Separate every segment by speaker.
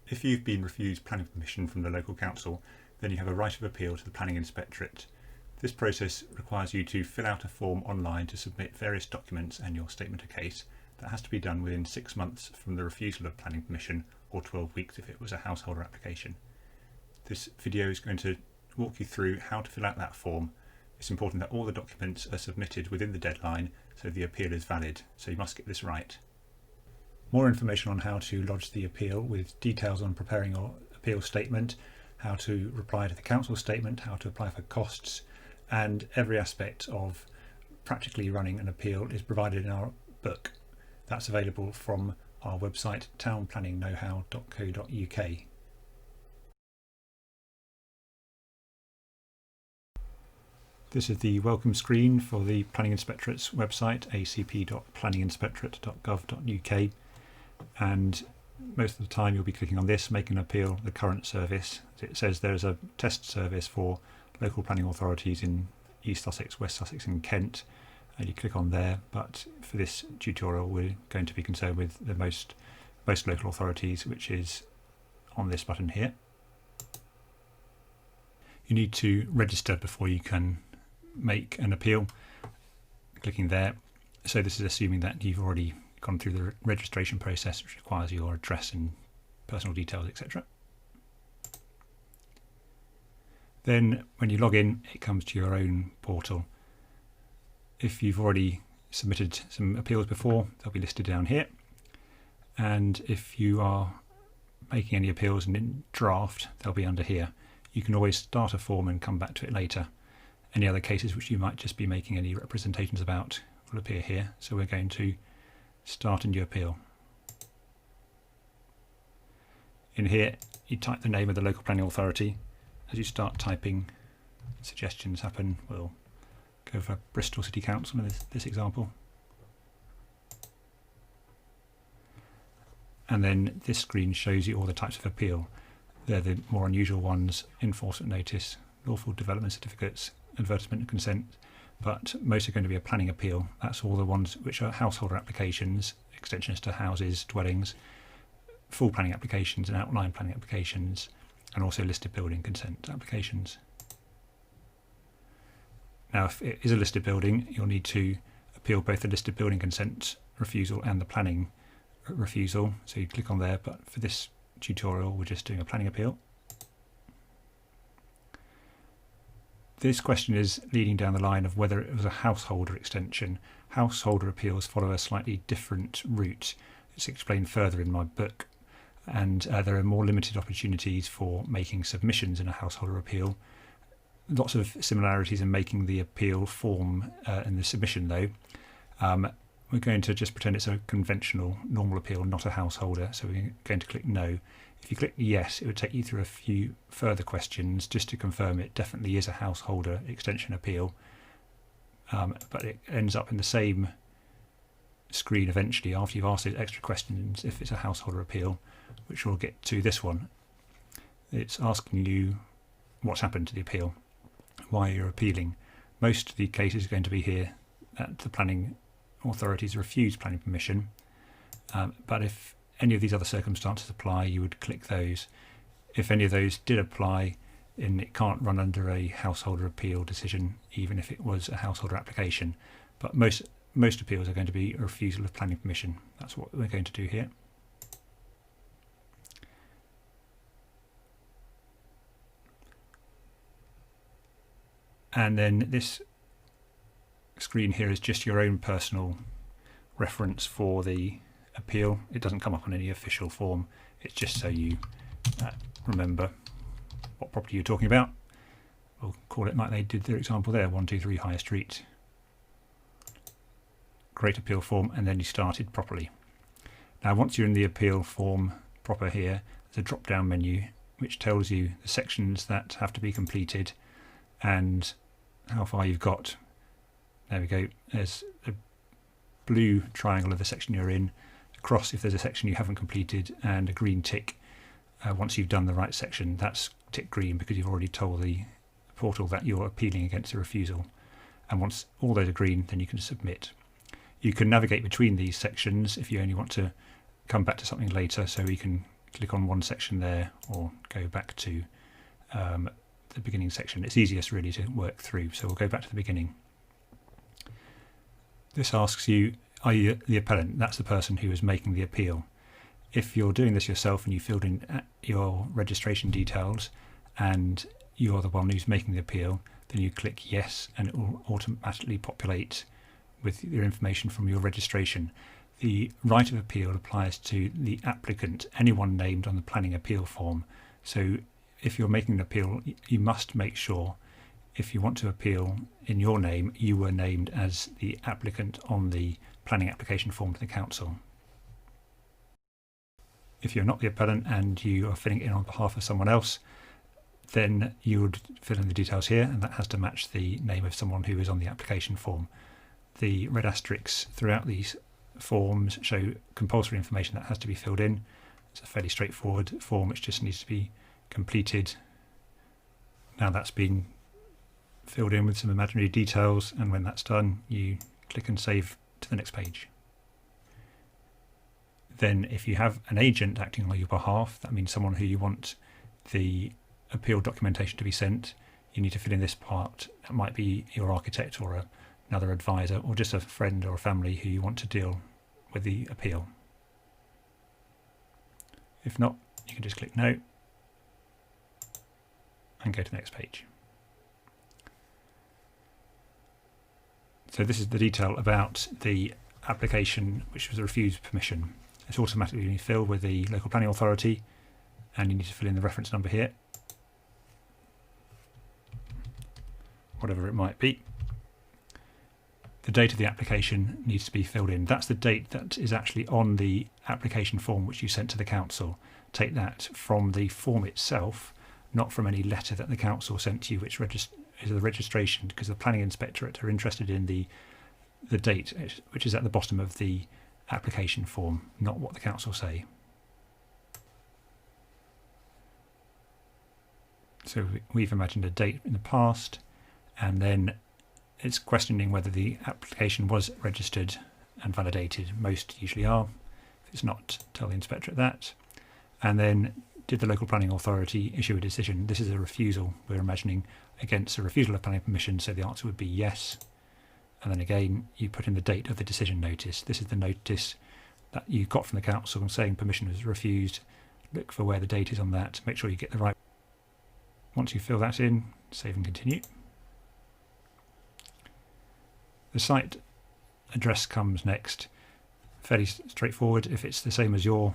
Speaker 1: If you've been refused planning permission from the local council, then you have a right of appeal to the Planning Inspectorate. This process requires you to fill out a form online to submit various documents and your statement of case. That has to be done within 6 months from the refusal of planning permission, or 12 weeks if it was a householder application. This video is going to walk you through how to fill out that form. It's important that all the documents are submitted within the deadline so the appeal is valid, so you must get this right. More information on how to lodge the appeal with details on preparing your appeal statement, how to reply to the council statement, how to apply for costs, and every aspect of practically running an appeal is provided in our book. That's available from our website townplanningknowhow.co.uk. This is the welcome screen for the Planning Inspectorate's website, acp.planninginspectorate.gov.uk, and most of the time you'll be clicking on this, Make an Appeal, the current service. It says there's a test service for local planning authorities in East Sussex, West Sussex and Kent, and you click on there, but for this tutorial we're going to be concerned with the most local authorities, which is on this button here. You need to register before you can make an appeal, clicking there. So this is assuming that you've already gone through the registration process, which requires your address and personal details, etc. Then when you log in, it comes to your own portal. If you've already submitted some appeals before, they'll be listed down here. And if you are making any appeals and in draft, they'll be under here. You can always start a form and come back to it later. Any other cases which you might just be making any representations about will appear here. So we're going to start a new appeal. In here, you type the name of the local planning authority. As you start typing, suggestions happen. We'll go for Bristol City Council in this example. And then this screen shows you all the types of appeal. They're the more unusual ones: enforcement notice, lawful development certificates, advertisement and consent, but most are going to be a planning appeal. That's all the ones which are householder applications, extensions to houses, dwellings, full planning applications and outline planning applications, and also listed building consent applications. Now, if it is a listed building, you'll need to appeal both the listed building consent refusal and the planning refusal. So you click on there, but for this tutorial, we're just doing a planning appeal. This question is leading down the line of whether it was a householder extension. Householder appeals follow a slightly different route. It's explained further in my book, and there are more limited opportunities for making submissions in a householder appeal. Lots of similarities in making the appeal form in the submission though. We're going to just pretend it's a conventional normal appeal, not a householder, so we're going to click no. If you click yes, it would take you through a few further questions just to confirm it definitely is a householder extension appeal, but it ends up in the same screen eventually after you've asked those extra questions if it's a householder appeal, which we'll get to this one. It's asking you what's happened to the appeal, why you're appealing. Most of the cases are going to be here that the planning authorities refuse planning permission, but if any of these other circumstances apply, you would click those. If any of those did apply, then it can't run under a householder appeal decision, even if it was a householder application. But most appeals are going to be a refusal of planning permission. That's what we're going to do here. And then this screen here is just your own personal reference for the appeal. It doesn't come up on any official form. It's just so you remember what property you're talking about. We'll call it like they did their example there, 123 High Street. Great appeal form, and then you started properly. Now once you're in the appeal form proper here, there's a drop down menu which tells you the sections that have to be completed and how far you've got. There we go. There's a blue triangle of the section you're in, a cross if there's a section you haven't completed, and a green tick once you've done the right section. That's tick green because you've already told the portal that you're appealing against a refusal. And once all those are green, then you can submit. You can navigate between these sections if you only want to come back to something later, so we can click on one section there or go back to the beginning section. It's easiest really to work through, so we'll go back to the beginning. This asks you, are you the appellant? That's the person who is making the appeal. If you're doing this yourself and you filled in your registration details and you're the one who's making the appeal, then you click yes and it will automatically populate with your information from your registration. The right of appeal applies to the applicant, anyone named on the planning appeal form. So if you're making an appeal, you must make sure, if you want to appeal in your name, you were named as the applicant on the planning application form to the council. If you're not the appellant and you are filling it in on behalf of someone else, then you would fill in the details here, and that has to match the name of someone who is on the application form. The red asterisks throughout these forms show compulsory information that has to be filled in. It's a fairly straightforward form which just needs to be completed. Now that's been filled in with some imaginary details, and when that's done you click and save to the next page. Then if you have an agent acting on your behalf, that means someone who you want the appeal documentation to be sent, you need to fill in this part. That might be your architect or another advisor or just a friend or a family who you want to deal with the appeal. If not, you can just click no and go to the next page. So this is the detail about the application which was refused permission. It's automatically filled with the local planning authority, and you need to fill in the reference number here, whatever it might be. The date of the application needs to be filled in. That's the date that is actually on the application form which you sent to the council. Take that from the form itself, not from any letter that the council sent to you, which is the registration, because the planning inspectorate are interested in the date, which is at the bottom of the application form, not what the council say. So we've imagined a date in the past, and then it's questioning whether the application was registered and validated. Most usually are. If it's not, tell the inspectorate that. And then, did the local planning authority issue a decision? This is a refusal, we're imagining, against a refusal of planning permission, so the answer would be yes. And then again, you put in the date of the decision notice. This is the notice that you got from the council saying permission was refused. Look for where the date is on that, make sure you get the right. Once you fill that in, save and continue. The site address comes next. Fairly straightforward. If it's the same as your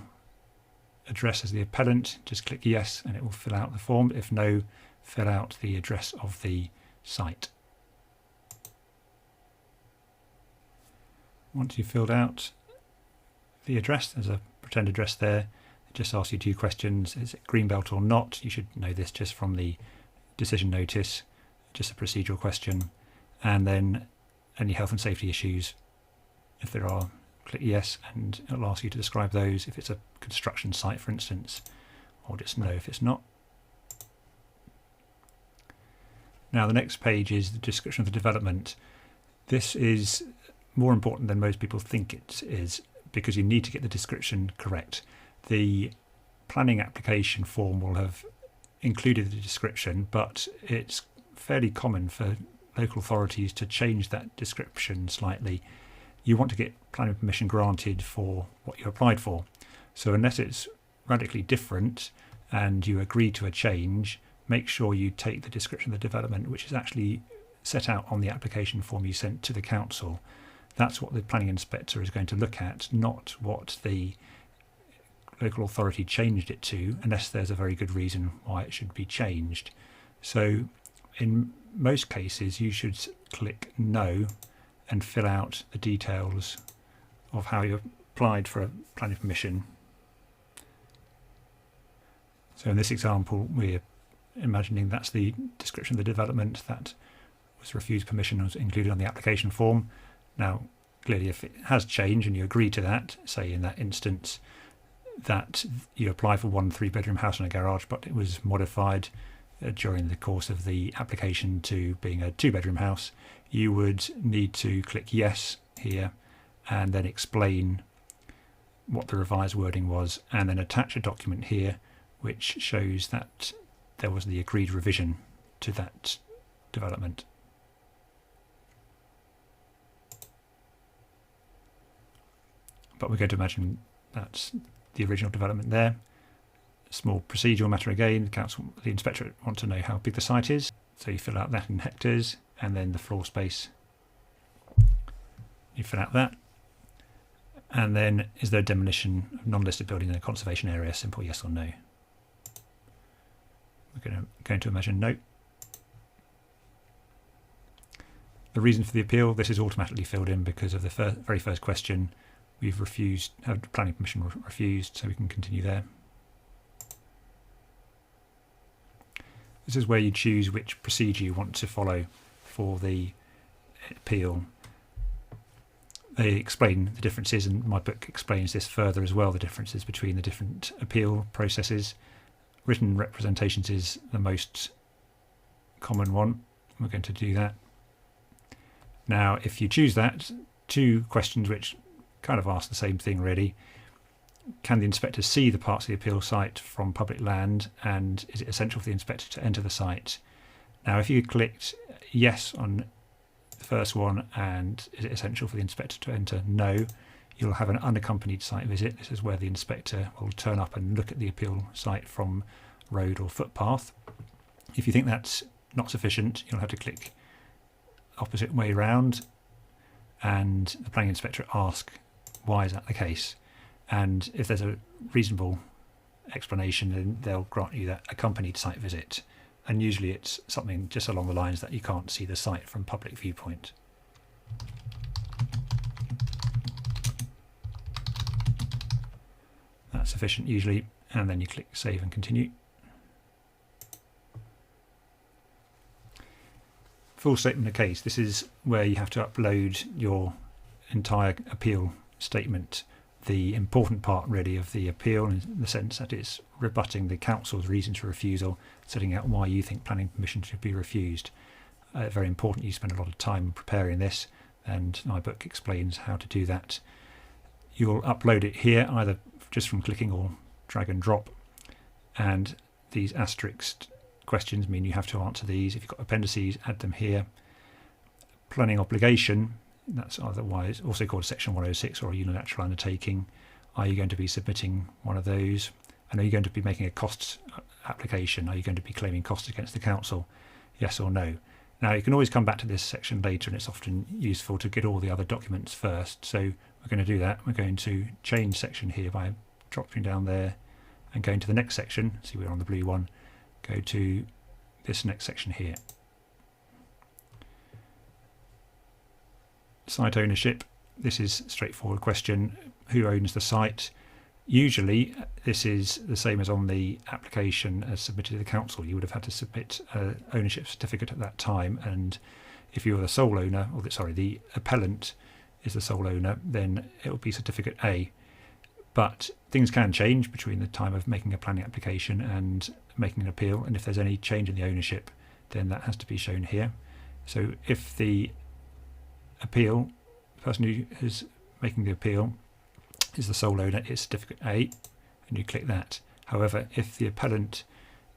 Speaker 1: address as the appellant, just click yes and it will fill out the form. If no, fill out the address of the site. Once you've filled out the address, there's a pretend address there. It just asks you 2 questions. Is it Greenbelt or not? You should know this just from the decision notice, just a procedural question. And then any health and safety issues, if there are, click yes, and it'll ask you to describe those if it's a construction site, for instance, or just no if it's not. Now the next page is the description of the development. This is more important than most people think it is, because you need to get the description correct. The planning application form will have included the description, but it's fairly common for local authorities to change that description slightly. You want to get planning permission granted for what you applied for. So unless it's radically different and you agree to a change, make sure you take the description of the development which is actually set out on the application form you sent to the council. That's what the planning inspector is going to look at, not what the local authority changed it to, unless there's a very good reason why it should be changed. So in most cases you should click no and fill out the details of how you applied for a planning permission. So in this example we're imagining that's the description of the development that was refused permission, was included on the application form. Now clearly if it has changed and you agree to that, say in that instance that you apply for 1 3-bedroom house and a garage, but it was modified during the course of the application to being a 2-bedroom house, you would need to click yes here and then explain what the revised wording was, and then attach a document here which shows that there was the agreed revision to that development. But we're going to imagine that's the original development there. Small procedural matter again. The inspector wants to know how big the site is, so you fill out that in hectares, and then the floor space. You fill out that, and then is there a demolition of non-listed building in a conservation area? Simple yes or no. We're going to imagine no. The reason for the appeal, this is automatically filled in because of the very first question. We've refused, had planning permission refused, so we can continue there. This is where you choose which procedure you want to follow for the appeal. They explain the differences, and my book explains this further as well, the differences between the different appeal processes. Written representations is the most common one. We're going to do that. Now, if you choose that, two questions which kind of ask the same thing really. Can the inspector see the parts of the appeal site from public land, and is it essential for the inspector to enter the site? Now, if you clicked yes on the first one, and is it essential for the inspector to enter no, you'll have an unaccompanied site visit. This is where the inspector will turn up and look at the appeal site from road or footpath. If you think that's not sufficient, you'll have to click opposite way round, and the planning inspector asks, why is that the case? And if there's a reasonable explanation, then they'll grant you that accompanied site visit. And usually it's something just along the lines that you can't see the site from public viewpoint. That's sufficient usually, and then you click save and continue. Full statement of case. This is where you have to upload your entire appeal statement. The important part really of the appeal, in the sense that it's rebutting the council's reasons for refusal, setting out why you think planning permission should be refused. Very important you spend a lot of time preparing this, and my book explains how to do that. You'll upload it here either just from clicking or drag and drop, and these asterisked questions mean you have to answer these. If you've got appendices, add them here. Planning obligation, that's otherwise also called section 106 or a unilateral undertaking. Are you going to be submitting one of those? And are you going to be making a costs application? Are you going to be claiming costs against the council? Yes or no? Now you can always come back to this section later, and it's often useful to get all the other documents first. So we're going to do that. We're going to change section here by dropping down there and going to the next section. See, we're on the blue one. Go to this next section here. Site ownership. This is a straightforward question. Who owns the site? Usually this is the same as on the application as submitted to the council. You would have had to submit an ownership certificate at that time, and if you were the sole owner, or the appellant is the sole owner, then it will be certificate A. But things can change between the time of making a planning application and making an appeal, and if there's any change in the ownership, then that has to be shown here. So if the appeal, the person who is making the appeal is the sole owner, it's certificate A, and you click that. However, if the appellant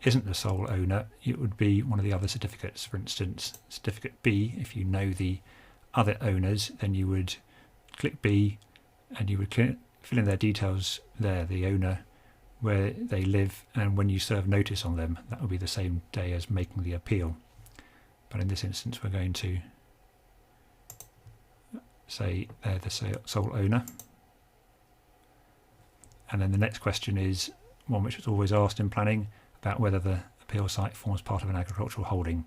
Speaker 1: isn't the sole owner, it would be one of the other certificates. For instance, certificate B, if you know the other owners, then you would click B and you would fill in their details there, the owner, where they live, and when you serve notice on them, that will be the same day as making the appeal. But in this instance, we're going to say they're the sole owner. And then the next question is one which is always asked in planning, about whether the appeal site forms part of an agricultural holding.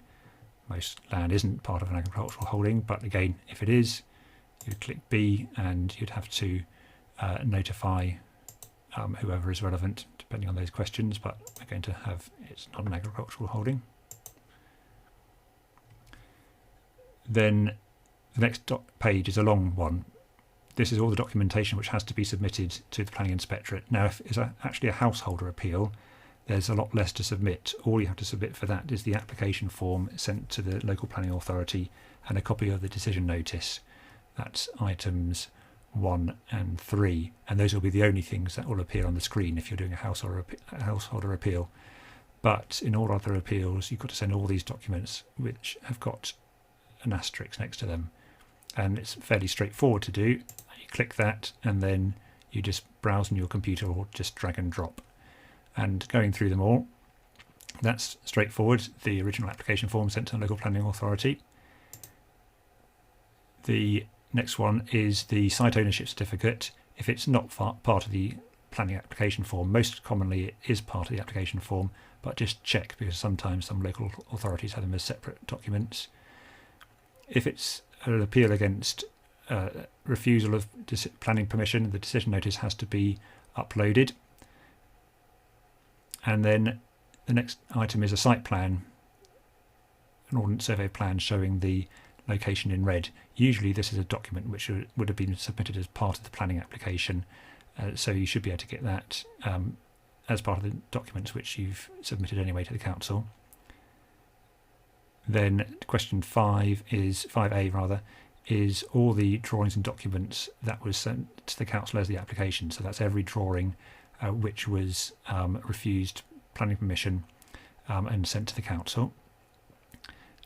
Speaker 1: Most land isn't part of an agricultural holding, but again, if it is, you'd click B and you'd have to notify whoever is relevant, depending on those questions, but we're going to have it's not an agricultural holding. Then the next page is a long one. This is all the documentation which has to be submitted to the planning inspectorate. Now, if it's actually a householder appeal, there's a lot less to submit. All you have to submit for that is the application form sent to the local planning authority and a copy of the decision notice. That's items 1 and 3, and those will be the only things that will appear on the screen if you're doing a householder appeal. But in all other appeals, you've got to send all these documents which have got an asterisk next to them, and it's fairly straightforward to do. You click that and then you just browse on your computer or just drag and drop. And going through them all, that's straightforward. The original application form sent to the local planning authority. The next one is the site ownership certificate. If it's not part of the planning application form, most commonly it is part of the application form, but just check, because sometimes some local authorities have them as separate documents. If it's an appeal against refusal of planning permission, the decision notice has to be uploaded. And then the next item is a site plan, an ordnance survey plan showing the location in red. Usually this is a document which would have been submitted as part of the planning application, so you should be able to get that as part of the documents which you've submitted anyway to the council. Then question 5A is all the drawings and documents that was sent to the council as the application. So that's every drawing which was refused planning permission and sent to the council.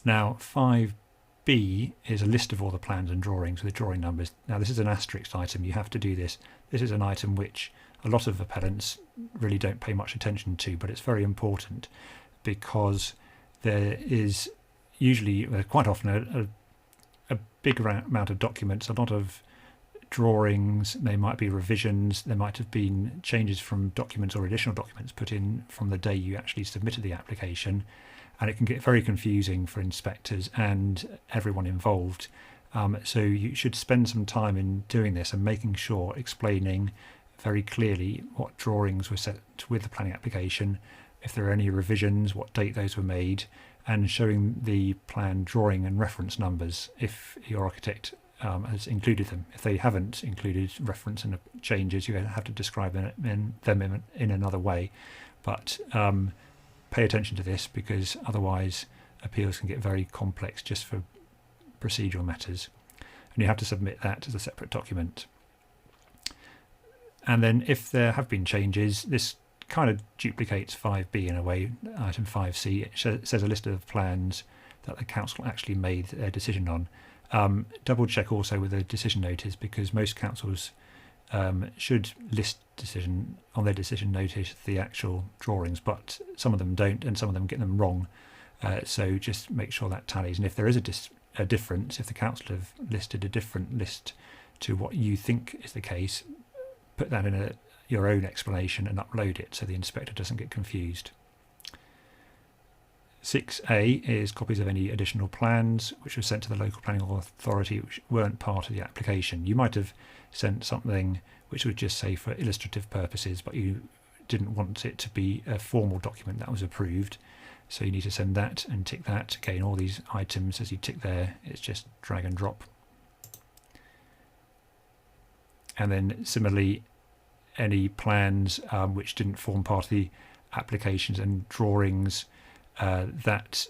Speaker 1: Now 5B is a list of all the plans and drawings with drawing numbers. Now this is an asterisk item, you have to do this. This is an item which a lot of appellants really don't pay much attention to, but it's very important because there is usually, quite often, a big amount of documents, a lot of drawings, there might be revisions, there might have been changes from documents or additional documents put in from the day you actually submitted the application, and it can get very confusing for inspectors and everyone involved. So you should spend some time in doing this and making sure, explaining very clearly what drawings were set with the planning application, if there are any revisions, what date those were made, and showing the plan drawing and reference numbers if your architect has included them. If they haven't included reference and changes, you have to describe them in another way. But pay attention to this, because otherwise appeals can get very complex just for procedural matters. And you have to submit that as a separate document. And then if there have been changes, this kind of duplicates 5B in a way. Item 5C, it says a list of plans that the council actually made their decision on. Double check also with the decision notice, because most councils should list on their decision notice the actual drawings, but some of them don't, and some of them get them wrong. So just make sure that tallies. And if there is a difference, if the council have listed a different list to what you think is the case, put that in your own explanation and upload it so the inspector doesn't get confused. 6A is copies of any additional plans which were sent to the local planning authority which weren't part of the application. You might have sent something which would just say for illustrative purposes, but you didn't want it to be a formal document that was approved. So you need to send that and tick that. Again, all these items, as you tick there, it's just drag and drop. And then similarly, any plans which didn't form part of the applications and drawings that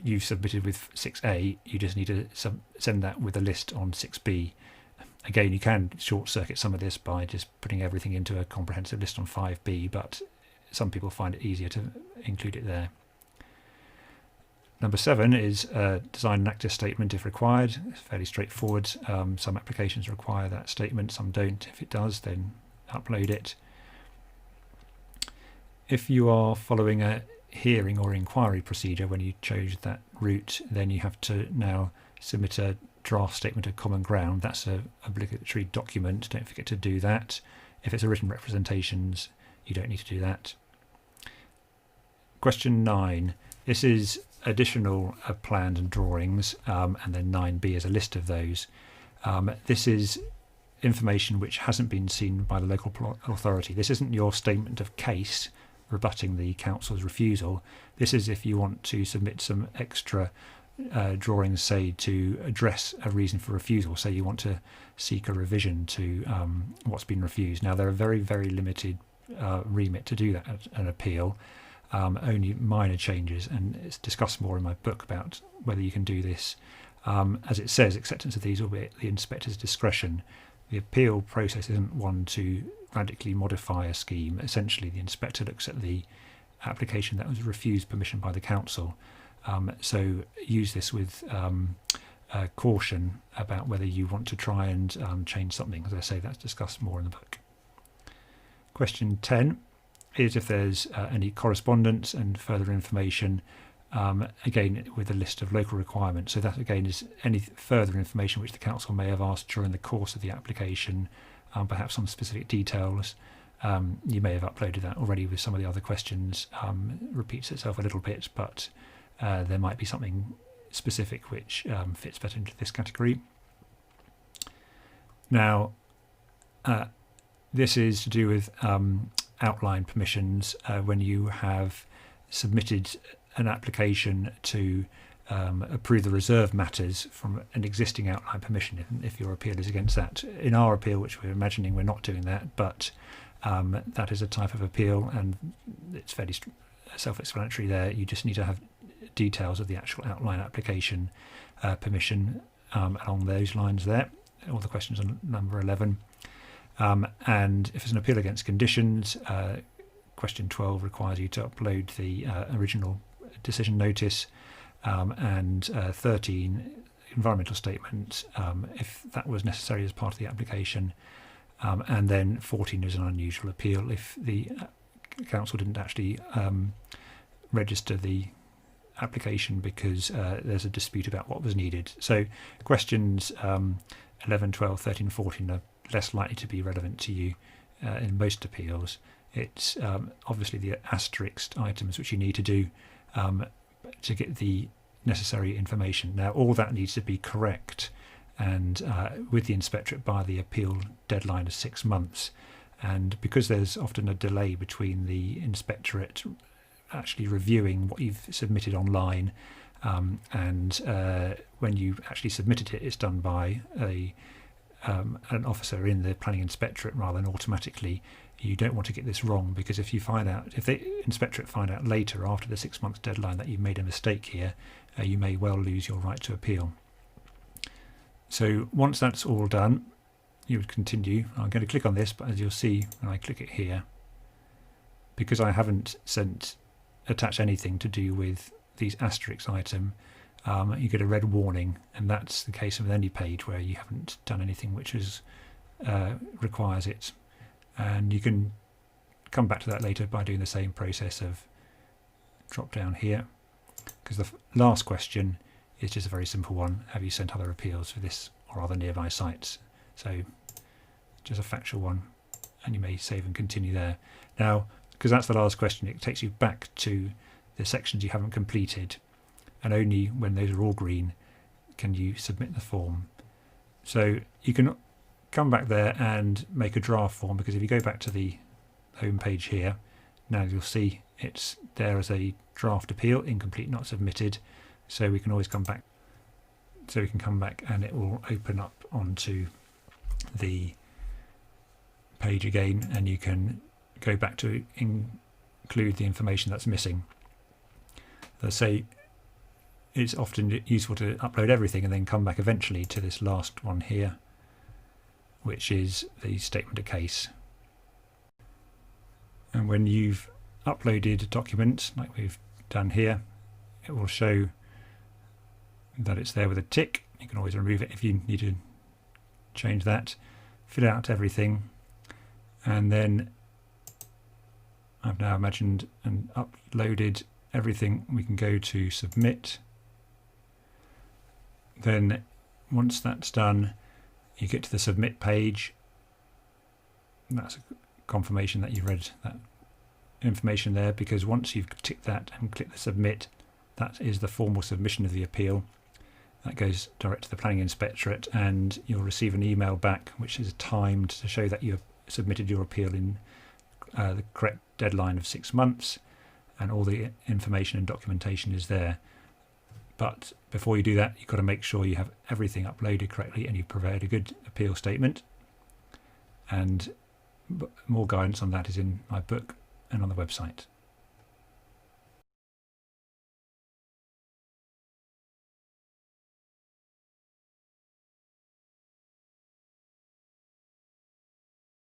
Speaker 1: you submitted with 6A, you just need to send that with a list on 6B. Again, you can short circuit some of this by just putting everything into a comprehensive list on 5B, but some people find it easier to include it there. Number 7 is design and access statement if required. It's fairly straightforward. Some applications require that statement, some don't. If it does, then upload it. If you are following a hearing or inquiry procedure when you chose that route, then you have to now submit a draft statement of common ground. That's an obligatory document. Don't forget to do that. If it's a written representations, you don't need to do that. Question 9. This is additional plans and drawings, and then 9B is a list of those. This is information which hasn't been seen by the local authority. This isn't your statement of case rebutting the council's refusal. This is if you want to submit some extra drawings, say, to address a reason for refusal. Say you want to seek a revision to what's been refused. Now, there are very, very limited remit to do that at an appeal. Only minor changes, and it's discussed more in my book about whether you can do this As it says, acceptance of these will be at the inspector's discretion. The appeal process isn't one to radically modify a scheme. Essentially, the inspector looks at the application that was refused permission by the council. So use this with caution about whether you want to try and change something. As I say, that's discussed more in the book. Question 10 is if there's any correspondence and further information, again with a list of local requirements. So that again is any further information which the council may have asked during the course of the application, perhaps some specific details. You may have uploaded that already with some of the other questions. Repeats itself a little bit, but there might be something specific which fits better into this category. Now, this is to do with outline permissions when you have submitted an application to approve the reserve matters from an existing outline permission, if your appeal is against that. In our appeal, which we're imagining we're not doing that, but that is a type of appeal and it's fairly self-explanatory there. You just need to have details of the actual outline application permission along those lines there. All the questions on number 11. And if it's an appeal against conditions, question 12 requires you to upload the original decision notice, and 13 environmental statement if that was necessary as part of the application, and then 14 is an unusual appeal if the council didn't actually register the application because there's a dispute about what was needed. So questions 11, 12, 13, 14 are less likely to be relevant to you in most appeals. It's obviously the asterisked items which you need to do to get the necessary information. Now all that needs to be correct and with the inspectorate by the appeal deadline of 6 months, and because there's often a delay between the inspectorate actually reviewing what you've submitted online and when you actually submitted it, it's done by an officer in the planning inspectorate rather than automatically. You don't want to get this wrong, because if the inspectorate find out later after the 6 months deadline that you've made a mistake here, you may well lose your right to appeal. So once that's all done, you would continue. I'm going to click on this, but as you'll see when I click it here, because I haven't attached anything to do with these asterisk item, you get a red warning, and that's the case with any page where you haven't done anything which requires it. And you can come back to that later by doing the same process of drop down here, because the last question is just a very simple one. Have you sent other appeals for this or other nearby sites? So just a factual one, and you may save and continue there. Now, because that's the last question, it takes you back to the sections you haven't completed, and only when those are all green can you submit the form. So you can come back there and make a draft form, because if you go back to the home page here, now you'll see it's there as a draft appeal, incomplete, not submitted. So we can always come back. So we can come back and it will open up onto the page again, and you can go back to include the information that's missing. Let's say it's often useful to upload everything and then come back eventually to this last one here, which is the statement of case. And when you've uploaded a document like we've done here, it will show that it's there with a tick. You can always remove it if you need to change that. Fill out everything, and then I've now imagined and uploaded everything. We can go to submit. Then once that's done, you get to the submit page. That's a confirmation that you've read that information there, because once you've ticked that and click the submit, that is the formal submission of the appeal. That goes direct to the planning inspectorate, and you'll receive an email back which is timed to show that you've submitted your appeal in the correct deadline of 6 months, and all the information and documentation is there. But before you do that, you've got to make sure you have everything uploaded correctly and you've provided a good appeal statement. And more guidance on that is in my book and on the website.